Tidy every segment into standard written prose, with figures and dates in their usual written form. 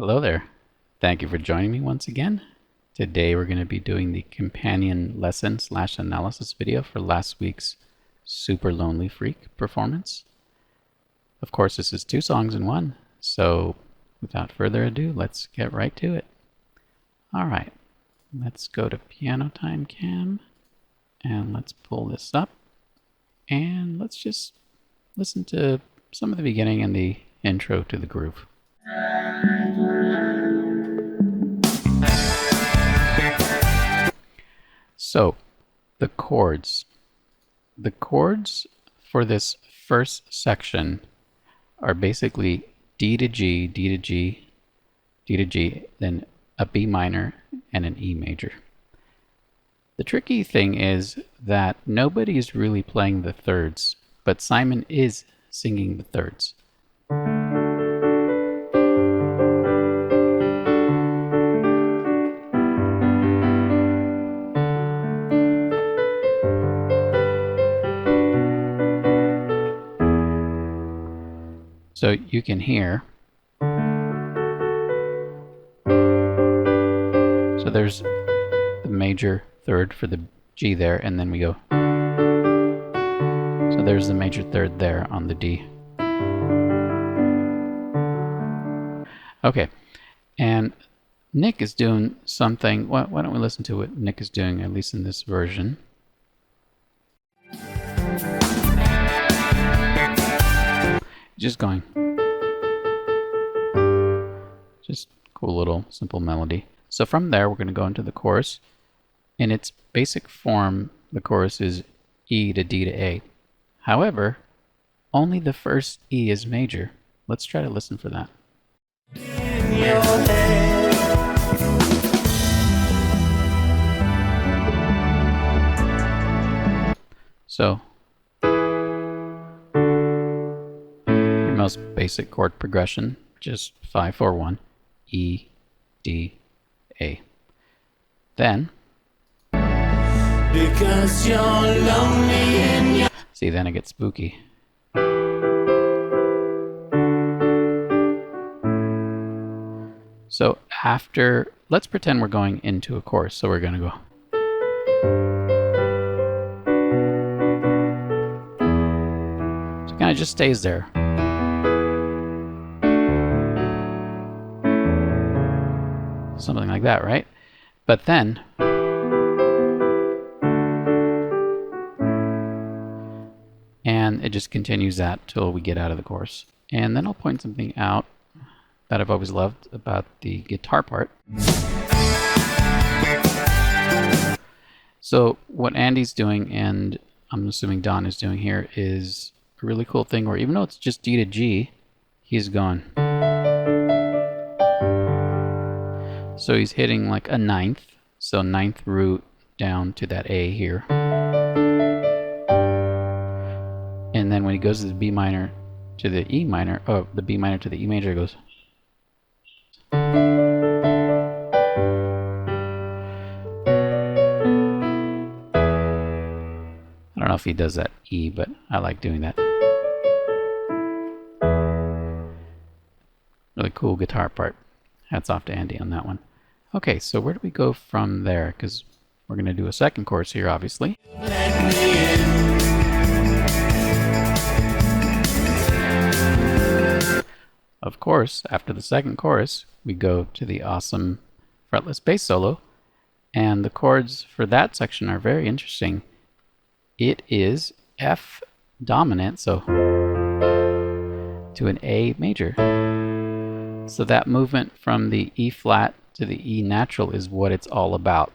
Hello there. Thank you for joining me once again. Today we're going to be doing the companion lesson / analysis video for last week's Super Lonely Freak performance. Of course, this is 2 songs in one, so without further ado, let's get right to it. Alright, let's go to Piano Time Cam, and let's pull this up, and let's just listen to some of the beginning and the intro to the groove. So, the chords. The chords for this first section are basically D to G, D to G, D to G, then a B minor and an E major. The tricky thing is that nobody is really playing the thirds, but Simon is singing the thirds. So you can hear. So there's the major third for the G there, and then we go. So there's the major third there on the D. Okay, and Nick is doing something. Why don't we listen to what Nick is doing, at least in this version. Just going. Just cool little simple melody. So from there we're going to go into the chorus. In its basic form, the chorus is E to D to A. However, only the first E is major. Let's try to listen for that. So most basic chord progression, just 5-4-1, E, D, A. Then, because you're lonely and see, then it gets spooky. So after, let's pretend we're going into a chorus, so we're going to go. So it kind of just stays there. Something like that, right? But then and it just continues that till we get out of the chorus. And then I'll point something out that I've always loved about the guitar part. So what Andy's doing, and I'm assuming Don is doing here, is a really cool thing where even though it's just D to G, he's going. So he's hitting like a ninth, so ninth root down to that A here. And then when he goes to the B minor to the E minor, oh, the B minor to the E major, it goes. I don't know if he does that E, but I like doing that. Really cool guitar part. Hats off to Andy on that one. Okay, so where do we go from there? Because we're going to do a second chorus here, obviously. Of course, after the second chorus, we go to the awesome fretless bass solo. And the chords for that section are very interesting. It is F dominant, so to an A major. So that movement from the E flat to the E natural is what it's all about.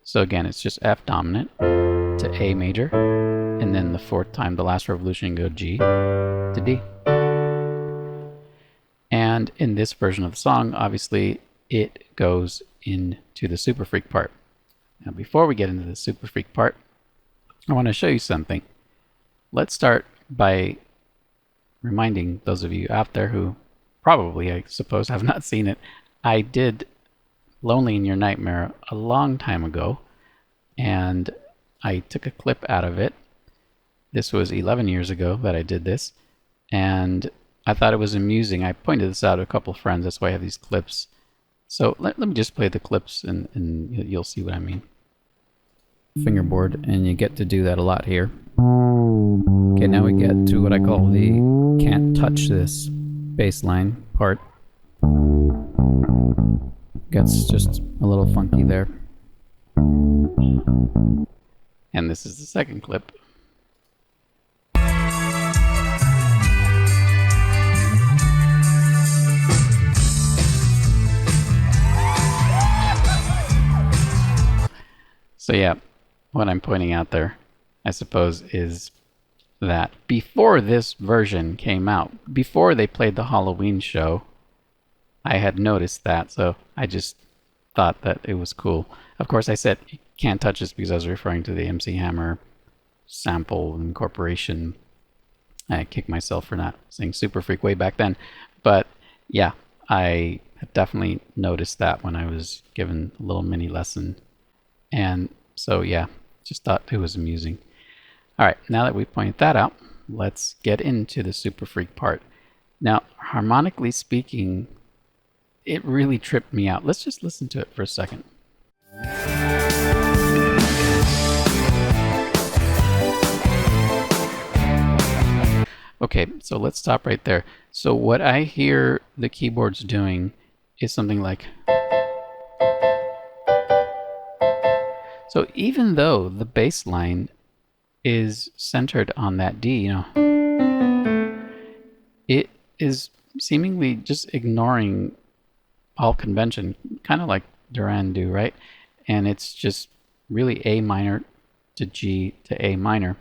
So again, it's just F dominant to A major, and then the fourth time, the last revolution, go G to D. And in this version of the song, obviously, it goes into the Super Freak part. Now, before we get into the Super Freak part, I want to show you something. Let's start by reminding those of you out there who probably, I suppose, have not seen it. I did Lonely in Your Nightmare a long time ago, and I took a clip out of it. This was 11 years ago that I did this, and I thought it was amusing. I pointed this out to a couple of friends. That's why I have these clips. So let me just play the clips and you'll see what I mean. Fingerboard, and you get to do that a lot here. Okay, now we get to what I call the can't touch this bass line part. Gets just a little funky there. And this is the second clip. So yeah, what I'm pointing out there, I suppose, is that before this version came out, before they played the Halloween show, I had noticed that, so I just thought that it was cool. Of course, I said you can't touch this because I was referring to the MC Hammer sample incorporation. I kicked myself for not saying Super Freak way back then. But yeah, I had definitely noticed that when I was given a little mini lesson. And so yeah, just thought it was amusing. All right, now that we pointed that out, let's get into the Super Freak part. Now, harmonically speaking, it really tripped me out. Let's just listen to it for a second. Okay, so let's stop right there. So what I hear the keyboards doing is something like... So even though the bass line is centered on that D, you know, it is seemingly just ignoring all convention, kind of like Duran do, right? And it's just really A minor to G to A minor.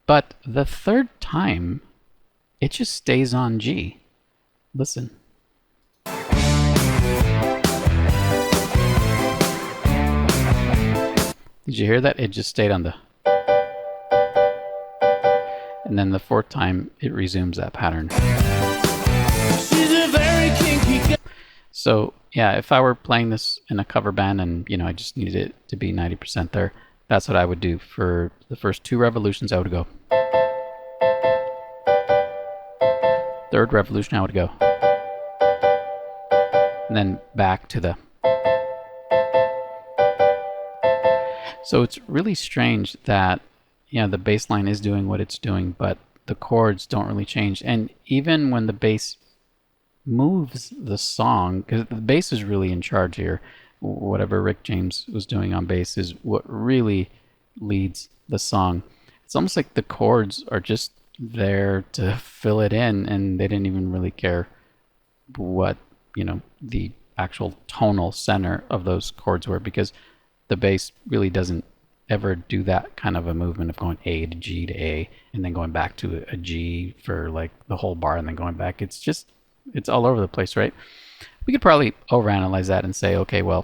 But the third time, it just stays on G. Listen. Did you hear that? It just stayed on the... And then the fourth time, it resumes that pattern. She's a very kinky... So, yeah, if I were playing this in a cover band and, you know, I just needed it to be 90% there, that's what I would do. For the first 2 revolutions, I would go. Third revolution, I would go. And then back to the... So it's really strange that, you know, the bass line is doing what it's doing, but the chords don't really change. And even when the bass moves the song, because the bass is really in charge here, whatever Rick James was doing on bass is what really leads the song. It's almost like the chords are just there to fill it in, and they didn't even really care what, you know, the actual tonal center of those chords were, because the bass really doesn't ever do that kind of a movement of going A to G to A and then going back to a G for like the whole bar and then going back. It's just, it's all over the place, right? We could probably overanalyze that and say, okay, well,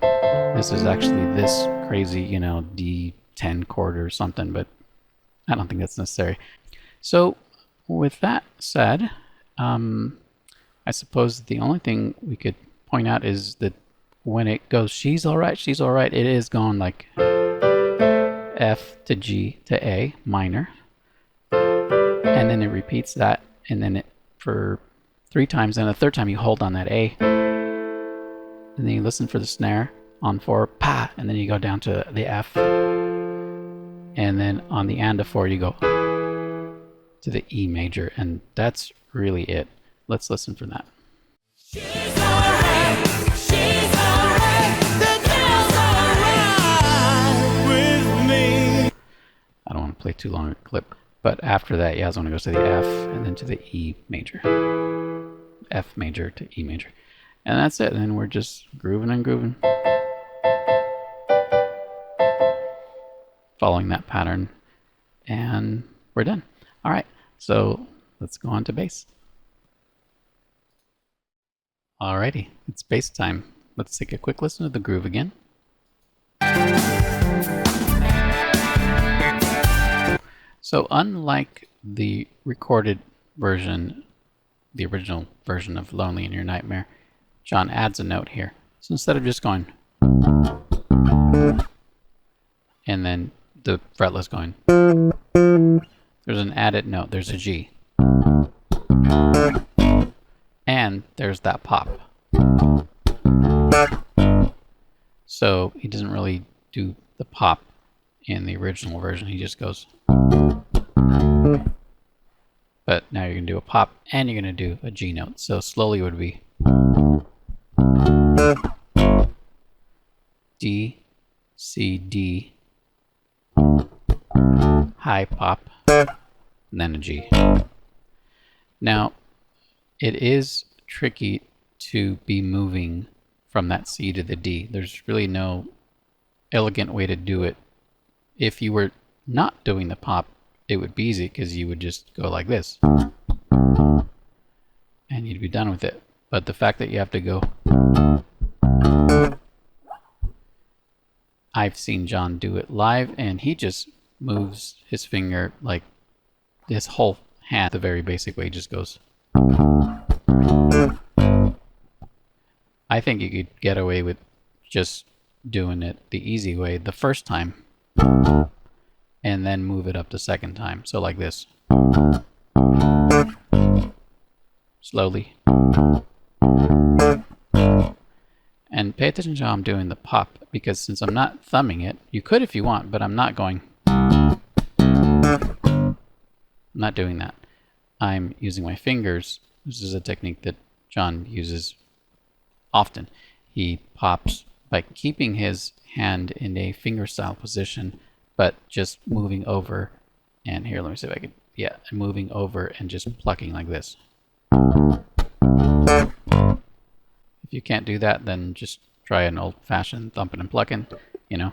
this is actually this crazy, you know, D10 chord or something, but I don't think that's necessary. So with that said, I suppose the only thing we could point out is that when it goes, she's all right, it is going like F to G to A minor. And then it repeats that, and then it for 3 times, and the third time you hold on that A. And then you listen for the snare on 4, pa, and then you go down to the F. And then on the and of 4 you go to the E major, and that's really it. Let's listen for that. She's alright, she's alright, the girl's alright with me. I don't want to play too long a clip, but after that, yeah, I want to go to the F and then to the E major. F major to E major. And that's it, and then we're just grooving and grooving. Following that pattern, and we're done. All right, so let's go on to bass. Alrighty, it's bass time. Let's take a quick listen to the groove again. So unlike the recorded version, the original version of Lonely in Your Nightmare, John adds a note here. So instead of just going and then the fretless going, there's an added note, there's a G. And there's that pop. So he doesn't really do the pop in the original version. He just goes. But now you're going to do a pop and you're going to do a G note. So slowly it would be D, C, D, high pop, and then a G. Now, it is tricky to be moving from that C to the D. There's really no elegant way to do it. If you were not doing the pop, it would be easy because you would just go like this and you'd be done with it. But the fact that you have to go, I've seen John do it live and he just moves his finger like this whole hand the very basic way. He just goes. I think you could get away with just doing it the easy way the first time and then move it up the second time. So like this. Slowly. And pay attention to how I'm doing the pop, because since I'm not thumbing it, you could if you want, but I'm not going. I'm not doing that. I'm using my fingers. This is a technique that John uses often. He pops by keeping his hand in a finger style position, but just moving over. And here, let me see if I can, yeah, moving over and just plucking like this. If you can't do that, then just try an old-fashioned thumping and plucking, you know.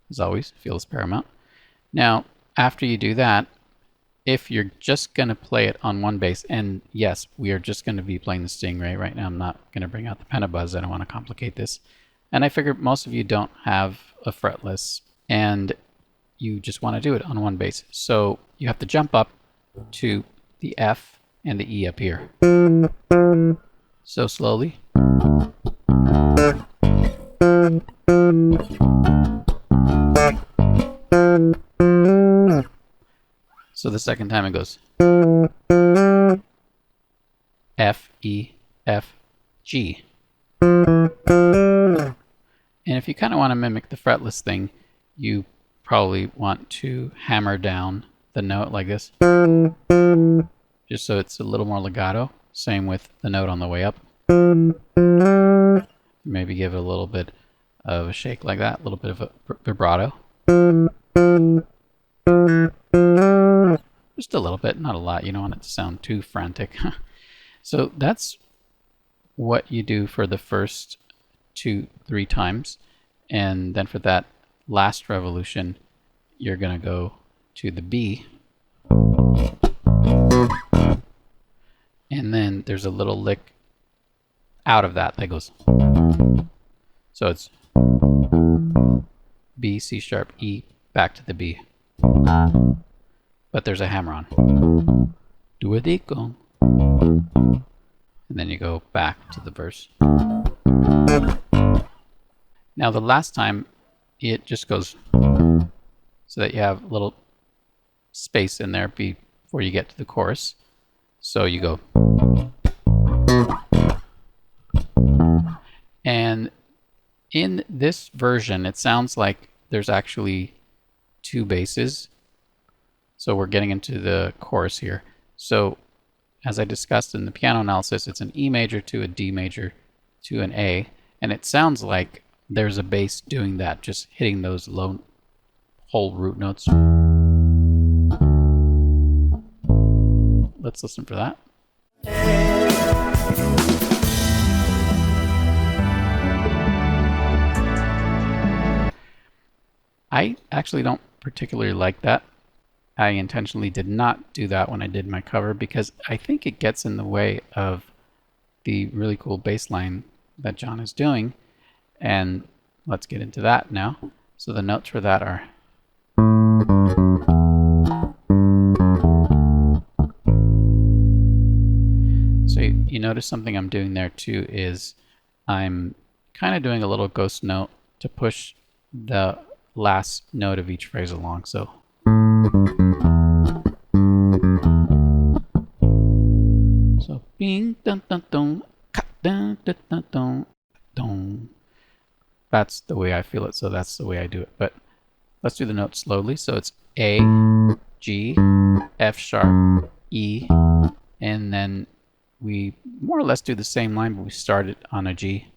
As always, feel is paramount. Now, after you do that, if you're just going to play it on one bass, and yes, we are just going to be playing the Stingray right now. I'm not going to bring out the Pentabuzz. I don't want to complicate this. And I figure most of you don't have a fretless, and you just want to do it on one bass. So you have to jump up to the F and the E up here. So slowly. So the second time it goes F, E, F, G. And if you kind of want to mimic the fretless thing, you probably want to hammer down the note like this, just so it's a little more legato. Same with the note on the way up. Maybe give it a little bit of a shake like that, a little bit of a vibrato. Just a little bit, not a lot. You don't want it to sound too frantic. So that's what you do for the first 2-3 times. And then for that last revolution, you're going to go to the B. And then there's a little lick out of that goes. So it's B, C sharp, E, back to the B. But there's a hammer on. Do a dico. And then you go back to the verse. Now the last time, it just goes so that you have a little space in there before you get to the chorus. So you go. And in this version, it sounds like there's actually 2 basses. So we're getting into the chorus here. So as I discussed in the piano analysis, it's an E major to a D major to an A. And it sounds like there's a bass doing that, just hitting those low whole root notes. Let's listen for that. I actually don't particularly like that. I intentionally did not do that when I did my cover because I think it gets in the way of the really cool bass line that John is doing. And let's get into that now. So the notes for that are so you notice something I'm doing there too is I'm kind of doing a little ghost note to push the last note of each phrase along. So Bing, dun, dun, dun, ka, dun, dun, dun, dun, dun. That's the way I feel it, so that's the way I do it. But let's do the notes slowly. So it's A, G, F sharp, E, and then we more or less do the same line, but we start it on a G.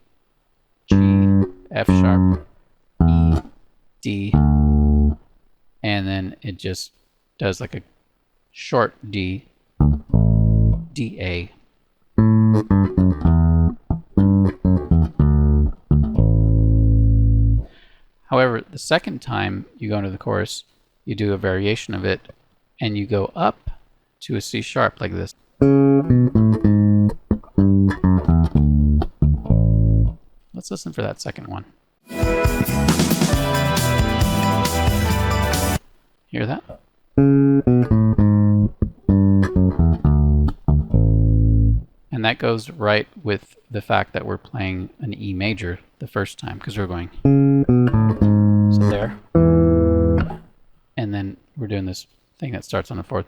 G, F sharp, E, D, and then it just does like a short D, D, A. However, the second time you go into the chorus, you do a variation of it, and you go up to a C sharp like this. Let's listen for that second one. Hear that? And that goes right with the fact that we're playing an E major the first time, because we're going so there, and then we're doing this thing that starts on the fourth.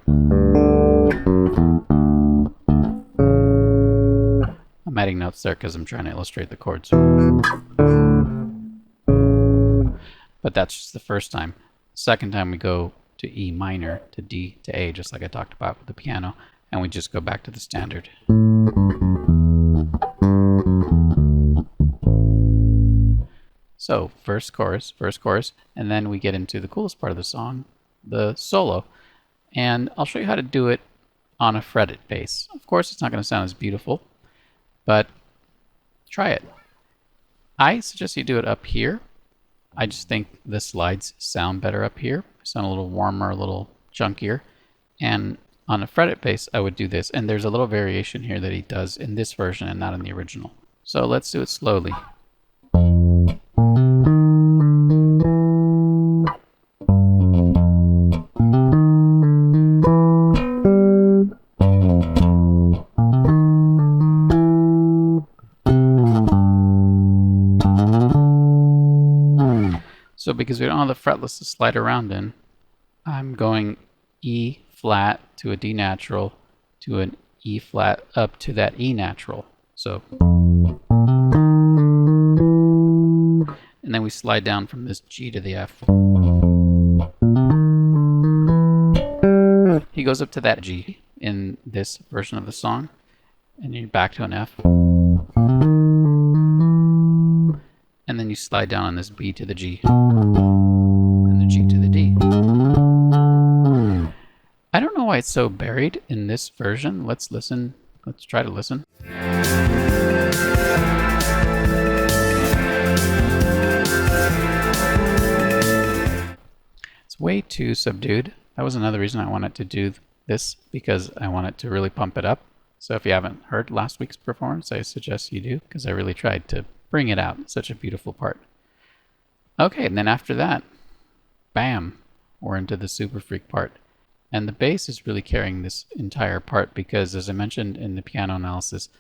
I'm adding notes there because I'm trying to illustrate the chords. But that's just the first time. Second time we go to E minor, to D, to A, just like I talked about with the piano, and we just go back to the standard. So first chorus, and then we get into the coolest part of the song, the solo. And I'll show you how to do it on a fretted bass. Of course, it's not going to sound as beautiful, but try it. I suggest you do it up here. I just think the slides sound better up here. Sound a little warmer, a little chunkier. And on a fretted bass, I would do this. And there's a little variation here that he does in this version and not in the original. So let's do it slowly. So because we don't have the fretless to slide around in, I'm going E flat to a D natural to an E flat up to that E natural. So, and then we slide down from this G to the F. He goes up to that G in this version of the song, and you're back to an F. And then you slide down on this B to the G, and the G to the D. I don't know why it's so buried in this version. Let's listen. Let's try to listen. It's way too subdued. That was another reason I wanted to do this, because I wanted to really pump it up. So if you haven't heard last week's performance, I suggest you do, because I really tried to bring it out. It's such a beautiful part. Okay, and then after that, bam, we're into the super freak part. And the bass is really carrying this entire part because, as I mentioned in the piano analysis,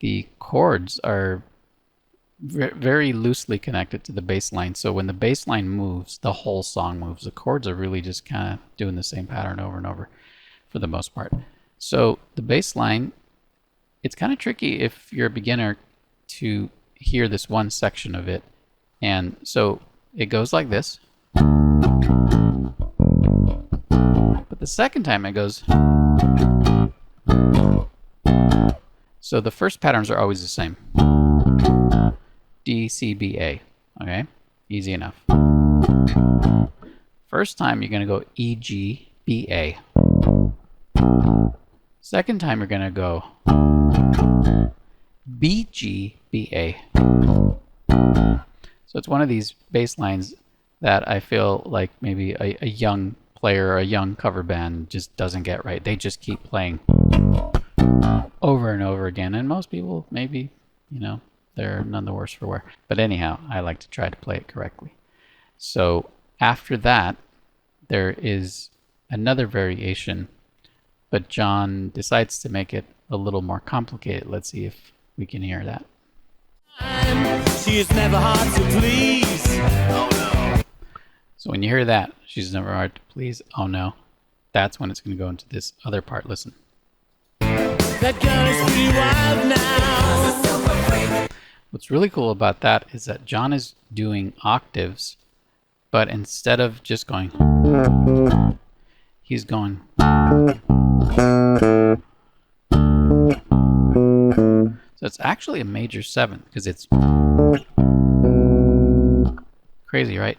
the chords are very loosely connected to the bass line. So when the bass line moves, the whole song moves. The chords are really just kind of doing the same pattern over and over for the most part. So the bass line, it's kind of tricky if you're a beginner to hear this one section of it. And so it goes like this. But the second time it goes. So the first patterns are always the same. D, C, B, A. Okay? Easy enough. First time you're going to go E, G, B, A. Second time you're going to go B, G, B, A. So it's one of these bass lines that I feel like maybe a young player or a young cover band just doesn't get right. They just keep playing over and over again. And most people, maybe, you know, they're none the worse for wear. But anyhow, I like to try to play it correctly. So after that, there is another variation, but John decides to make it a little more complicated. Let's see if we can hear that. She is never hard to please. Oh no. So when you hear that, she's never hard to please, oh no, that's when it's going to go into this other part. Listen. That girl is pretty wild now. What's really cool about that is that John is doing octaves, but instead of just going, he's going. So it's actually a major 7th because it's crazy, right?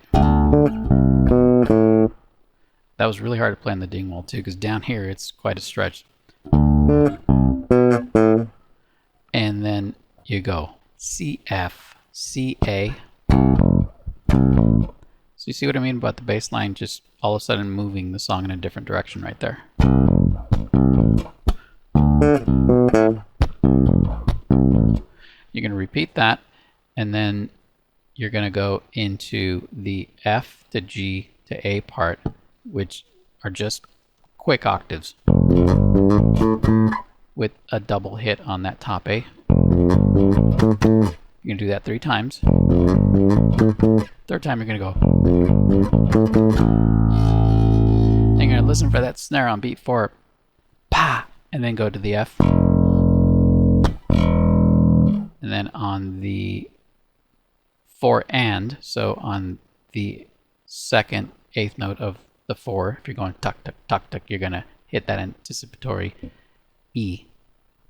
That was really hard to play on the dingwall too, because down here it's quite a stretch. And then you go C, F, C, A. So you see what I mean about the bass line just all of a sudden moving the song in a different direction right there. You're going to repeat that, and then you're going to go into the F to G to A part, which are just quick octaves with a double hit on that top A. You're going to do that 3 times. Third time you're going to go. And you're going to listen for that snare on beat 4. Pa! And then go to the F. And then on the 4 and, so on the 2nd 8th note of the 4, if you're going tuck, tuck, tuck, tuck, you're going to hit that anticipatory E.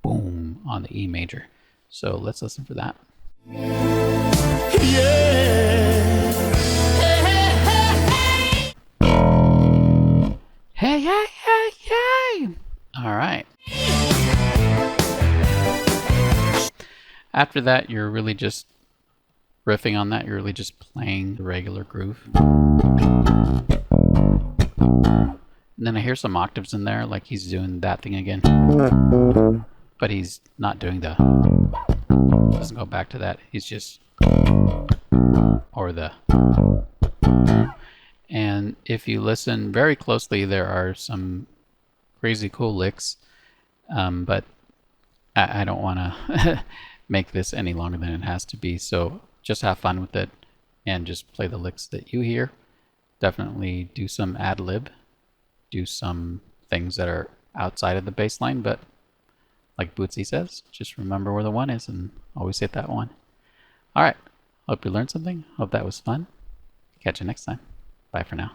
Boom, on the E major. So let's listen for that. Hey, hey, hey, hey! All right. After that, you're really just riffing on that. You're really just playing the regular groove. And then I hear some octaves in there, like he's doing that thing again. But he's not doing the... Doesn't go back to that. He's just... Or the... And if you listen very closely, there are some crazy cool licks. But I don't want to make this any longer than it has to be. So just have fun with it and just play the licks that you hear. Definitely do some ad-lib. Do some things that are outside of the bass line, but like Bootsy says, just remember where the 1 is and always hit that 1. All right. Hope you learned something. Hope that was fun. Catch you next time. Bye for now.